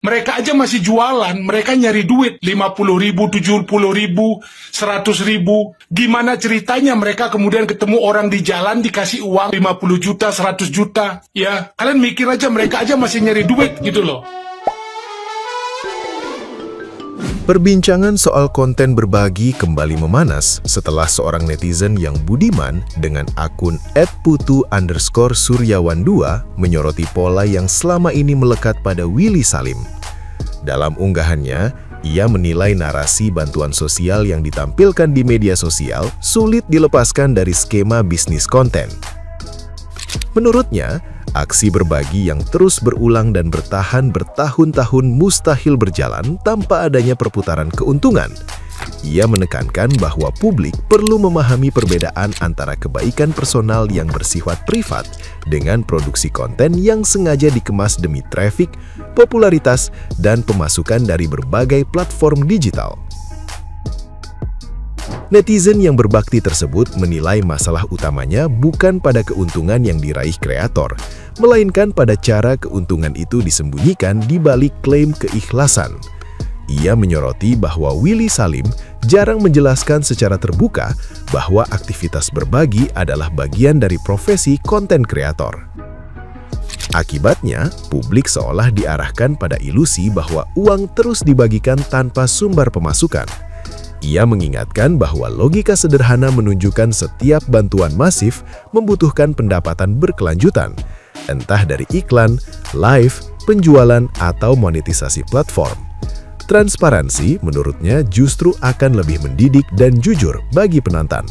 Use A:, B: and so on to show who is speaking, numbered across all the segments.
A: Mereka aja masih jualan, mereka nyari duit 50.000, 70.000, 100.000. Gimana ceritanya mereka kemudian ketemu orang di jalan dikasih uang 50 juta, 100 juta. Ya, kalian mikir aja mereka aja masih nyari duit gitu loh.
B: Perbincangan soal konten berbagi kembali memanas setelah seorang netizen yang budiman dengan akun @putu_suryawan2 menyoroti pola yang selama ini melekat pada Willy Salim. Dalam unggahannya, ia menilai narasi bantuan sosial yang ditampilkan di media sosial sulit dilepaskan dari skema bisnis konten. Menurutnya, aksi berbagi yang terus berulang dan bertahan bertahun-tahun mustahil berjalan tanpa adanya perputaran keuntungan. Ia menekankan bahwa publik perlu memahami perbedaan antara kebaikan personal yang bersifat privat dengan produksi konten yang sengaja dikemas demi traffic, popularitas, dan pemasukan dari berbagai platform digital. Netizen yang berbakti tersebut menilai masalah utamanya bukan pada keuntungan yang diraih kreator, melainkan pada cara keuntungan itu disembunyikan di balik klaim keikhlasan. Ia menyoroti bahwa Willy Salim jarang menjelaskan secara terbuka bahwa aktivitas berbagi adalah bagian dari profesi konten kreator. Akibatnya, publik seolah diarahkan pada ilusi bahwa uang terus dibagikan tanpa sumber pemasukan. Ia mengingatkan bahwa logika sederhana menunjukkan setiap bantuan masif membutuhkan pendapatan berkelanjutan, entah dari iklan, live, penjualan, atau monetisasi platform. Transparansi menurutnya justru akan lebih mendidik dan jujur bagi penonton.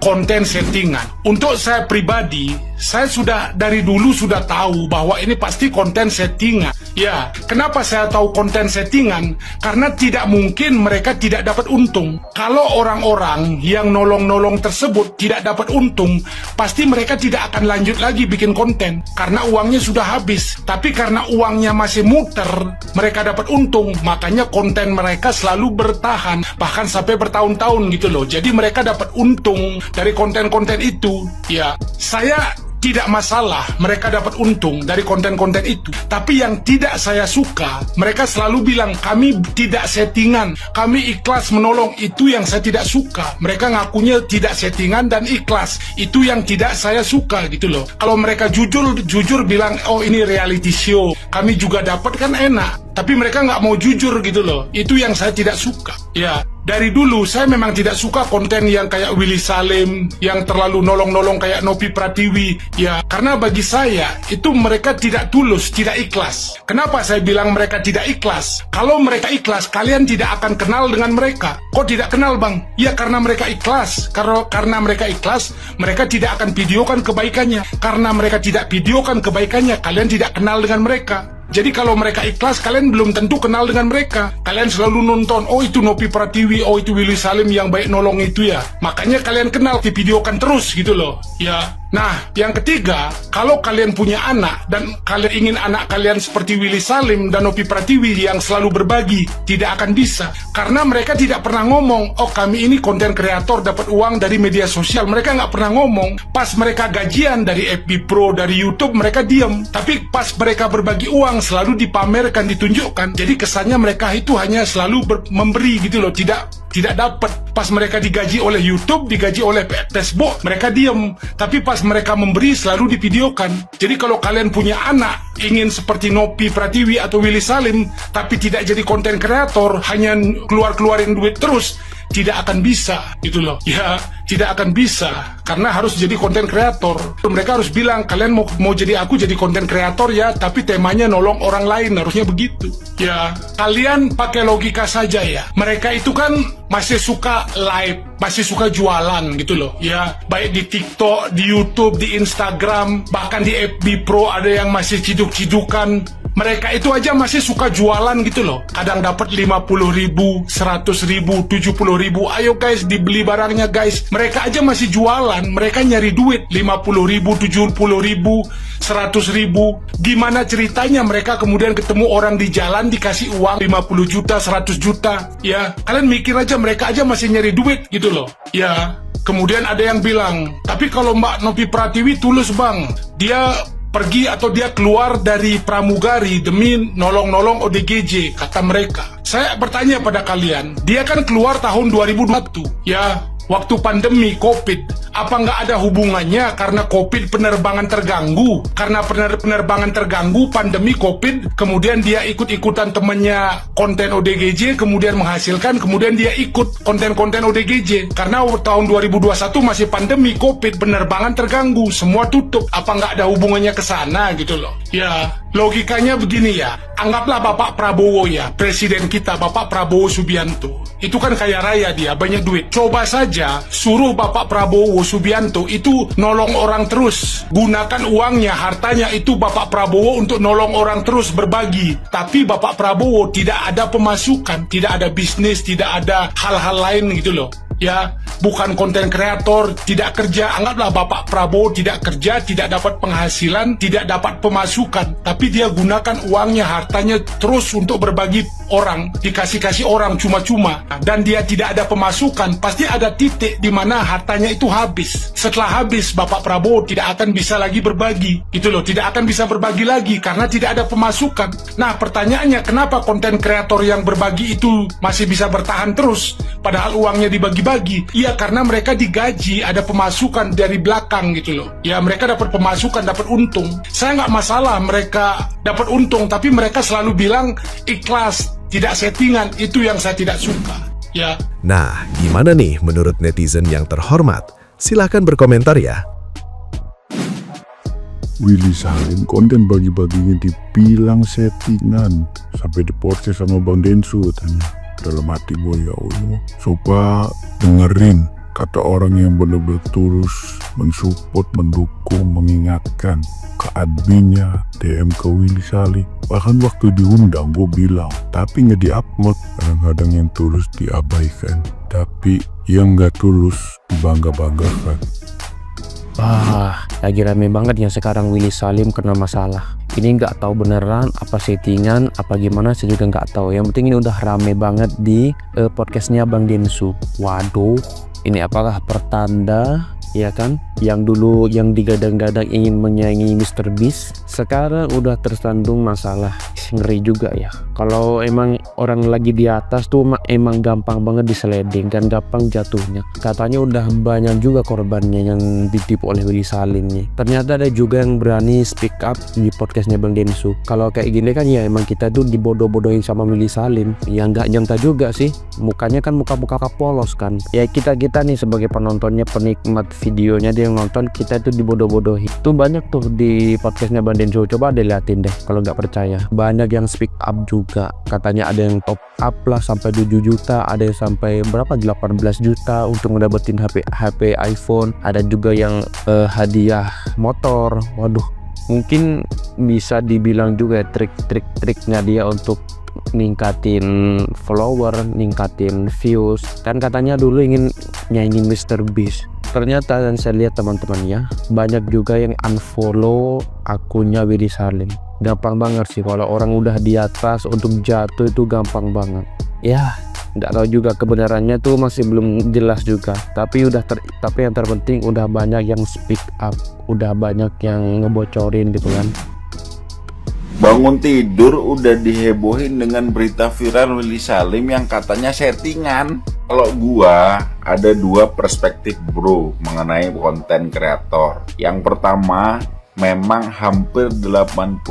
A: Konten settingan. Untuk saya pribadi, saya sudah dari dulu sudah tahu bahwa ini pasti konten settingan. Ya, kenapa saya tahu konten settingan? Karena tidak mungkin mereka tidak dapat untung. Kalau orang-orang yang nolong-nolong tersebut tidak dapat untung, pasti mereka tidak akan lanjut lagi bikin konten. Karena uangnya sudah habis. Tapi karena uangnya masih muter, mereka dapat untung. Makanya konten mereka selalu bertahan. Bahkan sampai bertahun-tahun gitu loh. Jadi mereka dapat untung dari konten-konten itu. Ya, saya tidak masalah mereka dapat untung dari konten-konten itu. Tapi yang tidak saya suka, mereka selalu bilang kami tidak settingan, kami ikhlas menolong. Itu yang saya tidak suka. Mereka ngakunya tidak settingan dan ikhlas. Itu yang tidak saya suka gitu loh. Kalau mereka jujur bilang, oh ini reality show, kami juga dapat, kan enak. Tapi mereka nggak mau jujur gitu loh. Itu yang saya tidak suka. Ya, dari dulu saya memang tidak suka konten yang kayak Willy Salim, yang terlalu nolong-nolong kayak Nopi Pratiwi. Ya, karena bagi saya itu mereka tidak tulus, tidak ikhlas. Kenapa saya bilang mereka tidak ikhlas? Kalau mereka ikhlas, kalian tidak akan kenal dengan mereka. Kok tidak kenal, Bang? Ya, karena mereka ikhlas. Karena mereka ikhlas, mereka tidak akan videokan kebaikannya. Karena mereka tidak videokan kebaikannya, kalian tidak kenal dengan mereka. Jadi kalau mereka ikhlas, kalian belum tentu kenal dengan mereka. Kalian selalu nonton, oh itu Nopi Pratiwi, oh itu Willy Salim yang baik nolong itu ya. Makanya kalian kenal, divideokan terus gitu loh. Ya. Nah, yang ketiga, kalau kalian punya anak dan kalian ingin anak kalian seperti Willy Salim dan Nopi Pratiwi yang selalu berbagi, tidak akan bisa. Karena mereka tidak pernah ngomong, oh kami ini konten kreator dapat uang dari media sosial. Mereka nggak pernah ngomong. Pas mereka gajian dari FB Pro, dari YouTube, mereka diam. Tapi pas mereka berbagi uang, selalu dipamerkan, ditunjukkan. Jadi kesannya mereka itu hanya selalu memberi gitu loh, tidak dapat. Pas mereka digaji oleh YouTube, digaji oleh Facebook, mereka diam. Tapi pas mereka memberi, selalu divideokan. Jadi kalau kalian punya anak, ingin seperti Nopi Pratiwi atau Willy Salim, tapi tidak jadi konten kreator, hanya keluarin duit terus, tidak akan bisa gitu loh. Ya, tidak akan bisa. Karena harus jadi konten kreator. Mereka harus bilang, kalian mau jadi aku jadi konten kreator ya, tapi temanya nolong orang lain, harusnya begitu. Ya, kalian pakai logika saja ya. Mereka itu kan masih suka live, masih suka jualan gitu loh. Ya, baik di TikTok, di YouTube, di Instagram, bahkan di FB Pro ada yang masih ciduk-cidukan. Mereka itu aja masih suka jualan gitu loh. Kadang dapat 50.000, 100.000, 70.000. Ayo guys, dibeli barangnya guys. Mereka aja masih jualan. Mereka nyari duit 50.000, 70.000, 100.000. Gimana ceritanya mereka kemudian ketemu orang di jalan dikasih uang 50 juta, 100 juta. Ya, kalian mikir aja mereka aja masih nyari duit gitu loh. Ya, kemudian ada yang bilang, tapi kalau Mbak Nopi Pratiwi tulus Bang. Dia pergi atau dia keluar dari pramugari demi nolong-nolong ODGJ, kata mereka. Saya bertanya pada kalian, dia kan keluar tahun 2021, ya, waktu pandemi COVID. Apa nggak ada hubungannya karena COVID penerbangan terganggu? Karena penerbangan terganggu, pandemi COVID, kemudian dia ikut-ikutan temannya konten ODGJ, kemudian menghasilkan, kemudian dia ikut konten-konten ODGJ. Karena tahun 2021 masih pandemi COVID, penerbangan terganggu, semua tutup. Apa nggak ada hubungannya ke sana gitu loh? Ya, logikanya begini ya. Anggaplah Bapak Prabowo ya, presiden kita Bapak Prabowo Subianto. Itu kan kaya raya dia, banyak duit. Coba saja suruh Bapak Prabowo Subianto itu nolong orang terus. Gunakan uangnya, hartanya itu Bapak Prabowo untuk nolong orang terus, berbagi. Tapi Bapak Prabowo tidak ada pemasukan, tidak ada bisnis, tidak ada hal-hal lain gitu loh. Ya, bukan konten kreator, tidak kerja. Anggaplah Bapak Prabowo tidak kerja, tidak dapat penghasilan, tidak dapat pemasukan, tapi dia gunakan uangnya, hartanya terus untuk berbagi orang, dikasih-kasih orang cuma-cuma, dan dia tidak ada pemasukan. Pasti ada titik di mana hartanya itu habis. Setelah habis, Bapak Prabowo tidak akan bisa lagi berbagi, gitu loh, tidak akan bisa berbagi lagi karena tidak ada pemasukan. Nah, pertanyaannya, kenapa konten kreator yang berbagi itu masih bisa bertahan terus, padahal uangnya dibagi-bagi? Iya, karena mereka digaji, ada pemasukan dari belakang gitu loh. Ya, mereka dapat pemasukan, dapat untung. Saya nggak masalah mereka dapat untung, tapi mereka selalu bilang ikhlas, tidak settingan. Itu yang saya tidak suka. Ya.
B: Nah, gimana nih menurut netizen yang terhormat? Silahkan berkomentar ya.
C: Willy Salim konten bagi-baginya dibilang settingan, sampai diporsir sama Bang Densu tanya. Dalam hati gue, ya Allah, coba dengerin kata orang yang benar-benar tulus mensupport, mendukung, mengingatkan ke adminnya, DM ke Willy Salim. Bahkan waktu diundang gue bilang, tapi nggak di-upload. Kadang-kadang yang tulus diabaikan, tapi yang nggak tulus dibangga-banggakan.
D: Lagi rame banget yang sekarang Willy Salim kena masalah. Ini nggak tahu beneran apa settingan apa gimana, saya juga nggak tahu. Yang penting ini udah rame banget di podcastnya Bang Densu. Waduh, ini apakah pertanda ya kan, yang dulu yang digadang-gadang ingin menyaingi Mr. Beast sekarang udah tersandung masalah. Ngeri juga ya, kalau emang orang lagi di atas tuh emang gampang banget diseleding dan gampang jatuhnya. Katanya udah banyak juga korbannya yang ditipu oleh Willy Salim nih. Ternyata ada juga yang berani speak up di podcastnya Bang Densu. Kalau kayak gini kan ya emang kita tuh dibodoh-bodohin sama Willy Salim. Ya nggak nyangka juga sih, mukanya kan muka-muka polos kan. Ya kita nih sebagai penontonnya, penikmat videonya, dia nonton, kita tuh dibodoh-bodohi. Tuh banyak tuh di podcastnya Bang Densu, coba diliatin deh kalau nggak percaya. Banyak yang speak up juga, katanya ada yang top up lah sampai 7 juta, ada yang sampai berapa 18 juta untuk ngedapetin HP iPhone, ada juga yang hadiah motor. Waduh, mungkin bisa dibilang juga trik-triknya dia untuk ningkatin follower, ningkatin views, dan katanya dulu ingin nyanyiin Mr. Beast. Ternyata dan saya lihat teman-temannya banyak juga yang unfollow akunnya Willy Salim. Gampang banget sih kalau orang udah di atas, untuk jatuh itu gampang banget. Ya, nggak tahu juga kebenarannya tuh masih belum jelas juga. Tapi yang terpenting udah banyak yang speak up, udah banyak yang ngebocorin gitu kan.
E: Bangun tidur udah dihebohin dengan berita viral Willy Salim yang katanya settingan. Kalau gua ada dua perspektif bro mengenai konten kreator. Yang pertama, memang hampir 80%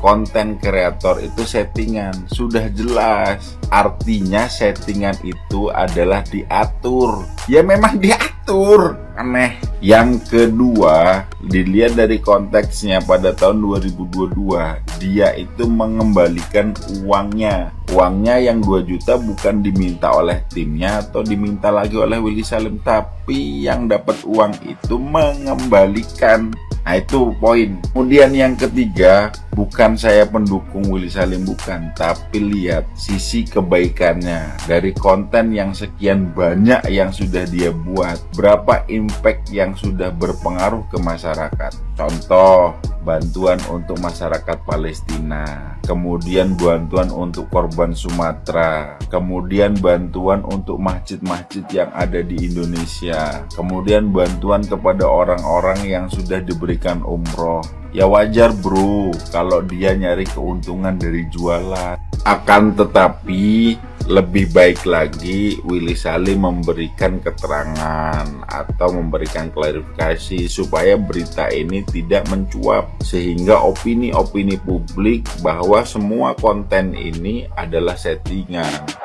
E: konten kreator itu settingan. Sudah jelas, artinya settingan itu adalah diatur. Ya memang diatur, aneh. Yang kedua, dilihat dari konteksnya pada tahun 2022, dia itu mengembalikan uangnya. Uangnya yang 2 juta bukan diminta oleh timnya atau diminta lagi oleh Willy Salim, tapi yang dapat uang itu mengembalikan. Nah itu poin. Kemudian yang ketiga, bukan saya pendukung Willy Salim, bukan, tapi lihat sisi kebaikannya dari konten yang sekian banyak yang sudah dia buat, berapa impact yang sudah berpengaruh ke masyarakat. Contoh, bantuan untuk masyarakat Palestina, kemudian bantuan untuk korban Sumatera, kemudian bantuan untuk masjid-masjid yang ada di Indonesia, kemudian bantuan kepada orang-orang yang sudah diberikan umroh. Ya wajar bro, kalau dia nyari keuntungan dari jualan. Akan tetapi, lebih baik lagi Willy Salim memberikan keterangan atau memberikan klarifikasi supaya berita ini tidak mencuap, sehingga opini-opini publik bahwa semua konten ini adalah settingan.